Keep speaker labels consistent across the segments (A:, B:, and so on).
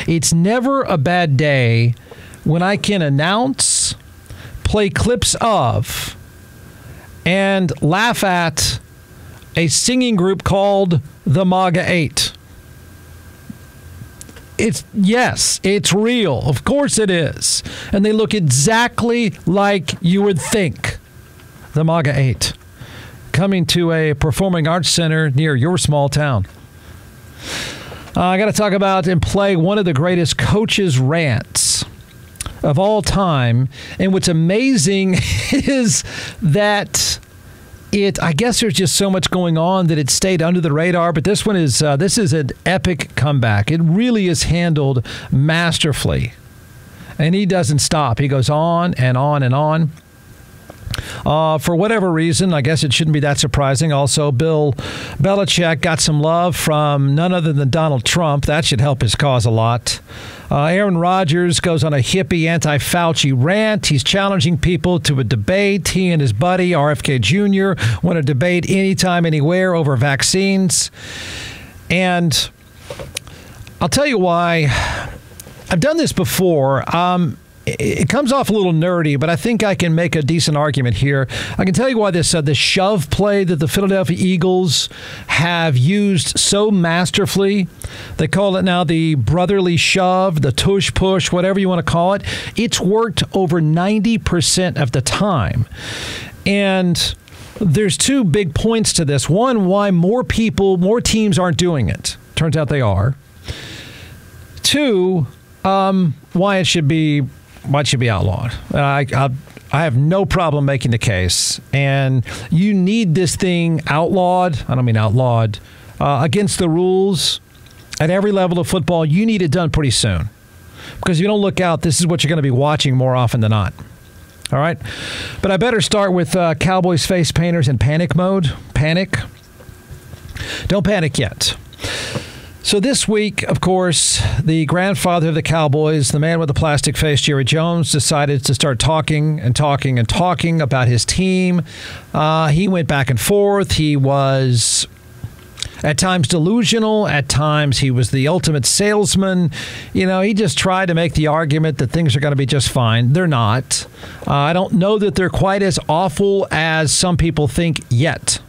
A: It's never a bad day when I can announce, play clips of, and laugh at a singing group called the MAGA 8. It's real. Of course it is. And they look exactly like you would think. The MAGA 8. Coming to a performing arts center near your small town. I got to talk about and play one of the greatest coaches' rants of all time. And what's amazing is that I guess there's just so much going on that it stayed under the radar, but this is an epic comeback. It really is handled masterfully. And he doesn't stop. He goes on and on and on. For whatever reason, I guess it shouldn't be that surprising. Also, Bill Belichick got some love from none other than Donald Trump. That should help his cause a lot. Aaron Rodgers goes on a hippie anti-Fauci rant. He's challenging people to a debate. He and his buddy, RFK Jr., want to debate anytime, anywhere over vaccines. And I'll tell you why. I've done this before. It comes off a little nerdy, but I think I can make a decent argument here. I can tell you why this shove play that the Philadelphia Eagles have used so masterfully. They call it now the brotherly shove, the tush push, whatever you want to call it. It's worked over 90% of the time. And there's two big points to this. One, why more teams aren't doing it. Turns out they are. Two, why it should be outlawed. I have no problem making the case. And you need this thing outlawed. I don't mean outlawed. Against the rules at every level of football. You need it done pretty soon. Because if you don't look out, this is what you're going to be watching more often than not. All right? But I better start with Cowboys face painters in panic mode. Panic. Don't panic yet. So this week, of course, the grandfather of the Cowboys, the man with the plastic face, Jerry Jones, decided to start talking about his team. He went back and forth. He was at times delusional. At times he was the ultimate salesman. He just tried to make the argument that things are going to be just fine. They're not. I don't know that they're quite as awful as some people think yet.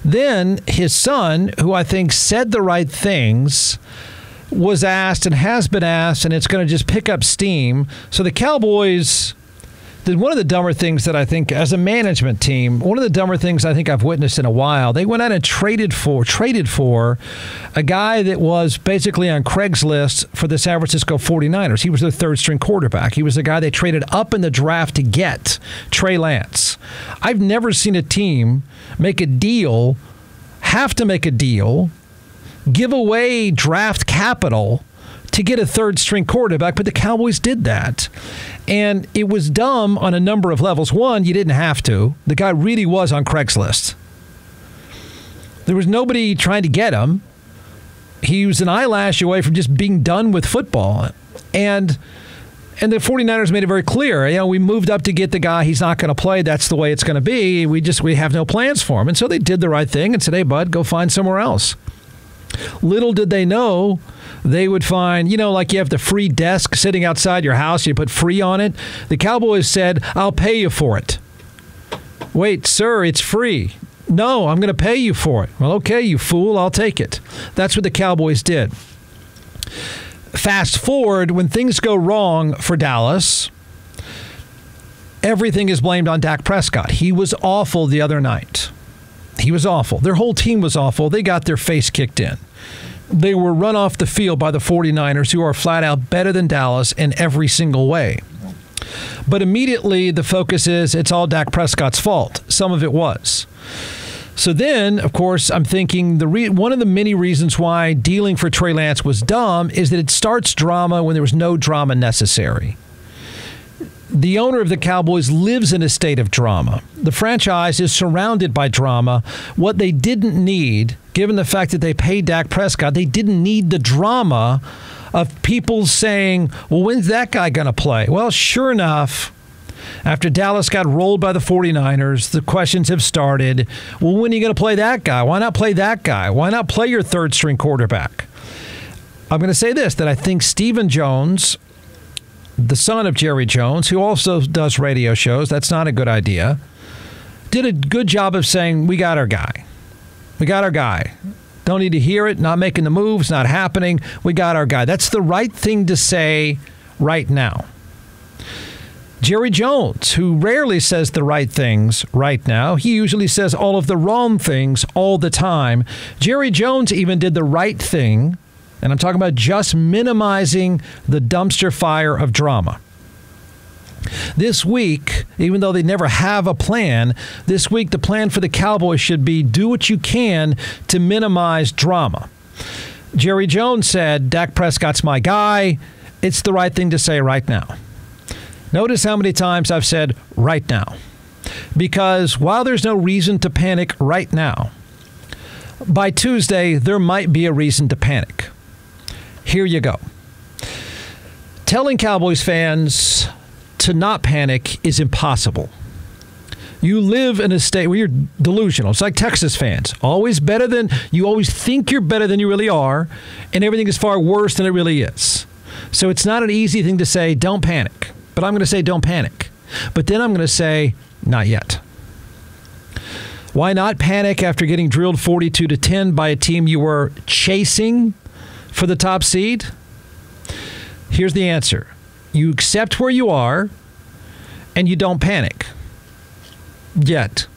A: Then his son, who I think said the right things, was asked and has been asked, and it's going to just pick up steam. So the Cowboys did one of the dumber things that I think, as a management team, one of the dumber things I think I've witnessed in a while. They went out and traded for a guy that was basically on Craigslist for the San Francisco 49ers. He was their third-string quarterback. He was the guy they traded up in the draft to get, Trey Lance. I've never seen a team have to make a deal, give away draft capital to get a third-string quarterback, but the Cowboys did that. And it was dumb on a number of levels. One, you didn't have to. The guy really was on Craigslist. There was nobody trying to get him. He was an eyelash away from just being done with football. And the 49ers made it very clear. We moved up to get the guy. He's not going to play. That's the way it's going to be. We have no plans for him. And so they did the right thing and said, hey, bud, go find somewhere else. Little did they know they would find, like you have the free desk sitting outside your house. You put free on it. The Cowboys said, I'll pay you for it. Wait, sir, it's free. No, I'm going to pay you for it. Well, okay, you fool. I'll take it. That's what the Cowboys did. Fast forward, when things go wrong for Dallas, everything is blamed on Dak Prescott. He was awful the other night. He was awful. Their whole team was awful. They got their face kicked in. They were run off the field by the 49ers, who are flat out better than Dallas in every single way. But immediately the focus is it's all Dak Prescott's fault. Some of it was. So then, of course, I'm thinking one of the many reasons why dealing for Trey Lance was dumb is that it starts drama when there was no drama necessary. The owner of the Cowboys lives in a state of drama. The franchise is surrounded by drama. What they didn't need, given the fact that they paid Dak Prescott, they didn't need the drama of people saying, well, when's that guy going to play? Well, sure enough, after Dallas got rolled by the 49ers, the questions have started. Well, when are you going to play that guy? Why not play that guy? Why not play your third-string quarterback? I'm going to say this, that I think Stephen Jones, the son of Jerry Jones, who also does radio shows, that's not a good idea, did a good job of saying, we got our guy. We got our guy. Don't need to hear it, not making the moves, not happening. We got our guy. That's the right thing to say right now. Jerry Jones, who rarely says the right things right now, he usually says all of the wrong things all the time. Jerry Jones even did the right thing, and I'm talking about just minimizing the dumpster fire of drama. This week, even though they never have a plan, this week the plan for the Cowboys should be do what you can to minimize drama. Jerry Jones said, Dak Prescott's my guy. It's the right thing to say right now. Notice how many times I've said right now. Because while there's no reason to panic right now, by Tuesday, there might be a reason to panic. Here you go. Telling Cowboys fans to not panic is impossible. You live in a state where you're delusional. It's like Texas fans. You always think you're better than you really are, and everything is far worse than it really is. So it's not an easy thing to say, don't panic. But I'm going to say, don't panic. But then I'm going to say, not yet. Why not panic after getting drilled 42-10 by a team you were chasing for the top seed? Here's the answer. You accept where you are, and you don't panic. Yet.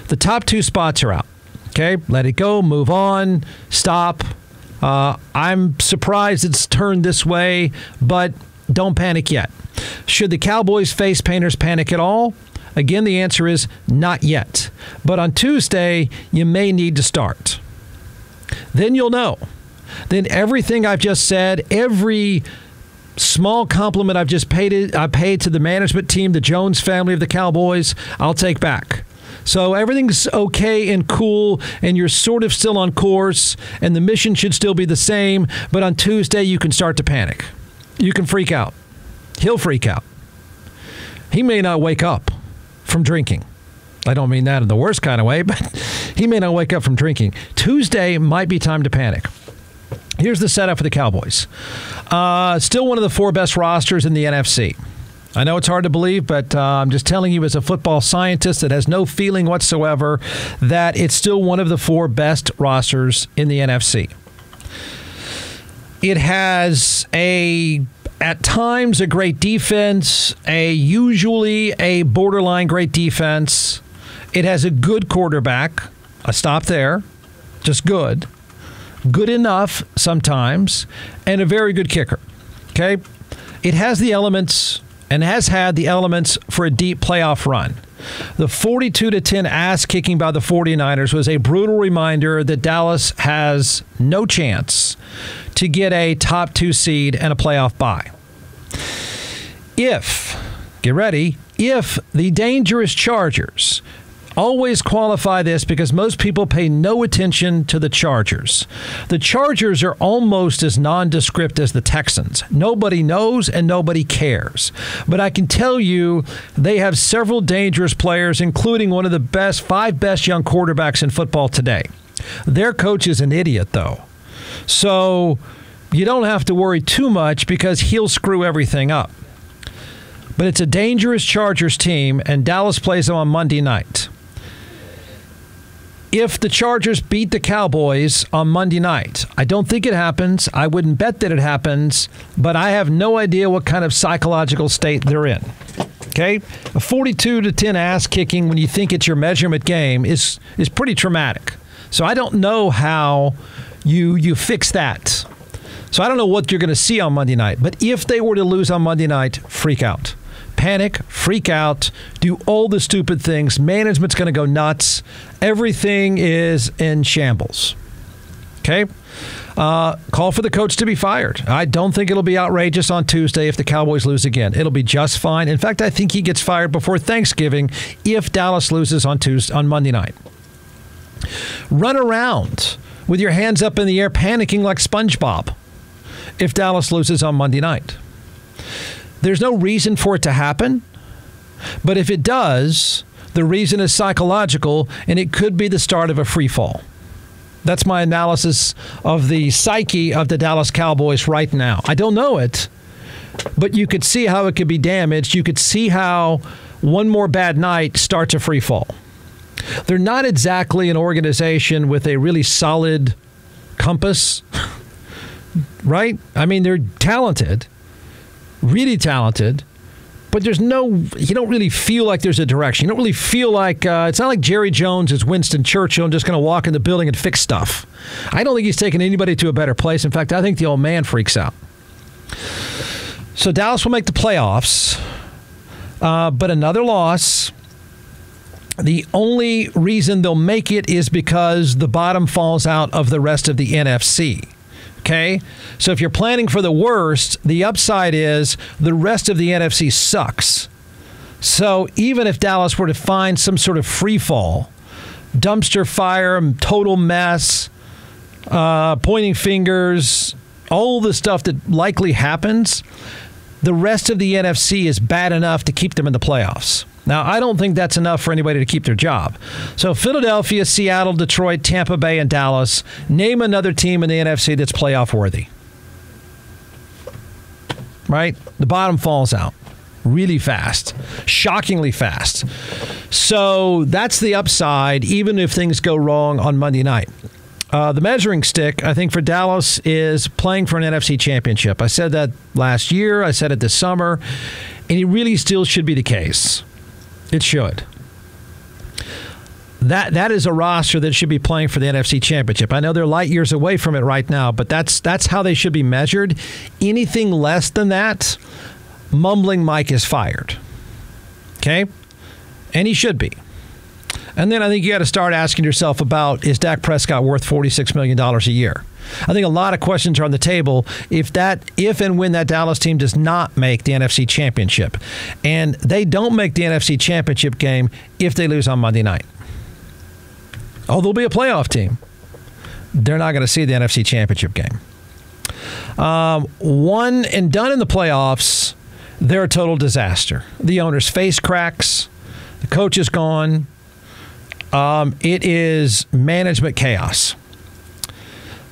A: The top 2 spots are out. Okay? Let it go. Move on. Stop. I'm surprised it's turned this way, but don't panic yet. Should the Cowboys face painters panic at all? Again, the answer is not yet. But on Tuesday, you may need to start. Then you'll know. Then everything I've just said, every small compliment I've just paid to the management team, the Jones family of the Cowboys, I'll take back. So everything's okay and cool, and you're sort of still on course, and the mission should still be the same, but on Tuesday you can start to panic. You can freak out. He'll freak out. He may not wake up from drinking. I don't mean that in the worst kind of way, but he may not wake up from drinking. Tuesday might be time to panic. Here's the setup for the Cowboys. Still one of the 4 best rosters in the NFC. I know it's hard to believe, but I'm just telling you as a football scientist that has no feeling whatsoever that it's still one of the 4 best rosters in the NFC. It has at times a great defense, usually a borderline great defense. It has a good quarterback. I stop there. Just good. Good enough sometimes, and a very good kicker. Okay? It has the elements and has had the elements for a deep playoff run. The 42-10 ass kicking by the 49ers was a brutal reminder that Dallas has no chance to get a top 2 seed and a playoff bye. If the dangerous Chargers, always qualify this because most people pay no attention to the Chargers. The Chargers are almost as nondescript as the Texans. Nobody knows and nobody cares. But I can tell you they have several dangerous players, including one of the 5 best young quarterbacks in football today. Their coach is an idiot, though. So you don't have to worry too much because he'll screw everything up. But it's a dangerous Chargers team, and Dallas plays them on Monday night. If the Chargers beat the Cowboys on Monday night, I don't think it happens. I wouldn't bet that it happens, but I have no idea what kind of psychological state they're in. Okay? A 42-10 ass kicking when you think it's your measurement game is pretty traumatic. So I don't know how you fix that. So I don't know what you're going to see on Monday night. But if they were to lose on Monday night, freak out. Panic, freak out, do all the stupid things. Management's going to go nuts. Everything is in shambles. Okay? Call for the coach to be fired. I don't think it'll be outrageous on Tuesday if the Cowboys lose again. It'll be just fine. In fact, I think he gets fired before Thanksgiving if Dallas loses on Monday night. Run around with your hands up in the air, panicking like SpongeBob if Dallas loses on Monday night. There's no reason for it to happen, but if it does, the reason is psychological, and it could be the start of a free fall. That's my analysis of the psyche of the Dallas Cowboys right now. I don't know it, but you could see how it could be damaged. You could see how one more bad night starts a free fall. They're not exactly an organization with a really solid compass, right? I mean, they're talented, really talented, but you don't really feel like there's a direction. You don't really feel like, it's not like Jerry Jones is Winston Churchill and just going to walk in the building and fix stuff. I don't think he's taking anybody to a better place. In fact, I think the old man freaks out. So Dallas will make the playoffs, but another loss. The only reason they'll make it is because the bottom falls out of the rest of the NFC. Okay? So if you're planning for the worst, the upside is the rest of the NFC sucks. So even if Dallas were to find some sort of free fall, dumpster fire, total mess, pointing fingers, all the stuff that likely happens, the rest of the NFC is bad enough to keep them in the playoffs. Now, I don't think that's enough for anybody to keep their job. So Philadelphia, Seattle, Detroit, Tampa Bay, and Dallas. Name another team in the NFC that's playoff worthy. Right? The bottom falls out really fast, shockingly fast. So that's the upside, even if things go wrong on Monday night. The measuring stick, I think, for Dallas is playing for an NFC championship. I said that last year. I said it this summer. And it really still should be the case. It should. That is a roster that should be playing for the NFC Championship. I know they're light years away from it right now, but that's how they should be measured. Anything less than that, mumbling Mike is fired. Okay? And he should be. And then I think you got to start asking yourself about, is Dak Prescott worth $46 million a year? I think a lot of questions are on the table if and when that Dallas team does not make the NFC Championship. And they don't make the NFC Championship game if they lose on Monday night. Oh, they'll be a playoff team. They're not going to see the NFC Championship game. One and done in the playoffs, they're a total disaster. The owner's face cracks. The coach is gone. It is management chaos.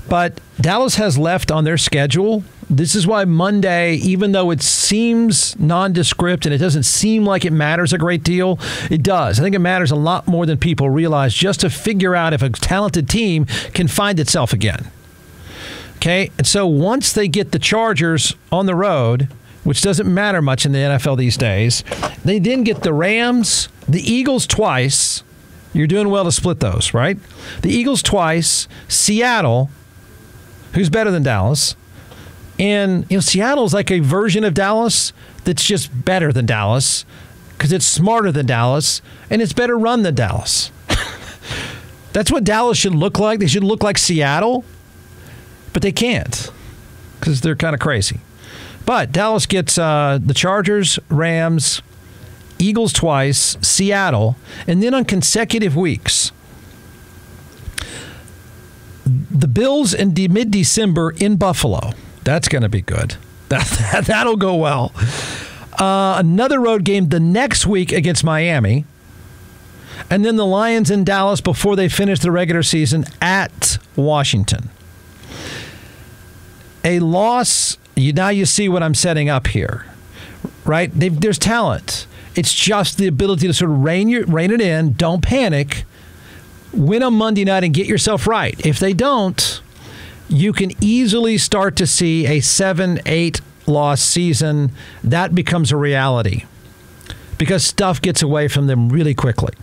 A: But Dallas has left on their schedule. This is why Monday, even though it seems nondescript and it doesn't seem like it matters a great deal, it does. I think it matters a lot more than people realize, just to figure out if a talented team can find itself again. Okay? And so once they get the Chargers on the road, which doesn't matter much in the NFL these days, they then get the Rams, the Eagles twice. You're doing well to split those, right? The Eagles twice, Seattle, who's better than Dallas. And Seattle's like a version of Dallas that's just better than Dallas because it's smarter than Dallas and it's better run than Dallas. That's what Dallas should look like. They should look like Seattle, but they can't because they're kind of crazy. But Dallas gets the Chargers, Rams, Eagles twice, Seattle, and then on consecutive weeks, the Bills in mid-December in Buffalo. That's going to be good. That'll go well. Another road game the next week against Miami. And then the Lions in Dallas before they finish the regular season at Washington. A loss, now you see what I'm setting up here, right? There's talent. It's just the ability to sort of rein it in, don't panic, win on Monday night and get yourself right. If they don't, you can easily start to see a 7-8 loss season. That becomes a reality because stuff gets away from them really quickly.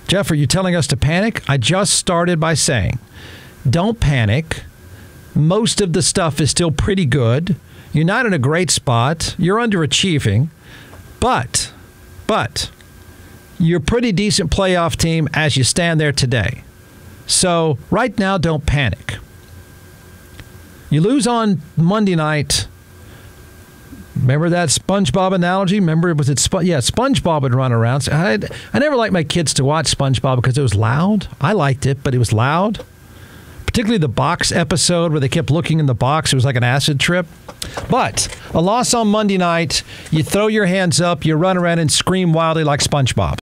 A: Jeff, are you telling us to panic? I just started by saying, don't panic. Most of the stuff is still pretty good. You're not in a great spot. You're underachieving. But you're a pretty decent playoff team as you stand there today. So right now, don't panic. You lose on Monday night. Remember that SpongeBob analogy? Remember, was it SpongeBob would run around. So I never liked my kids to watch SpongeBob because it was loud. I liked it, but it was loud. Particularly the box episode where they kept looking in the box. It was like an acid trip. But a loss on Monday night, you throw your hands up, you run around and scream wildly like SpongeBob.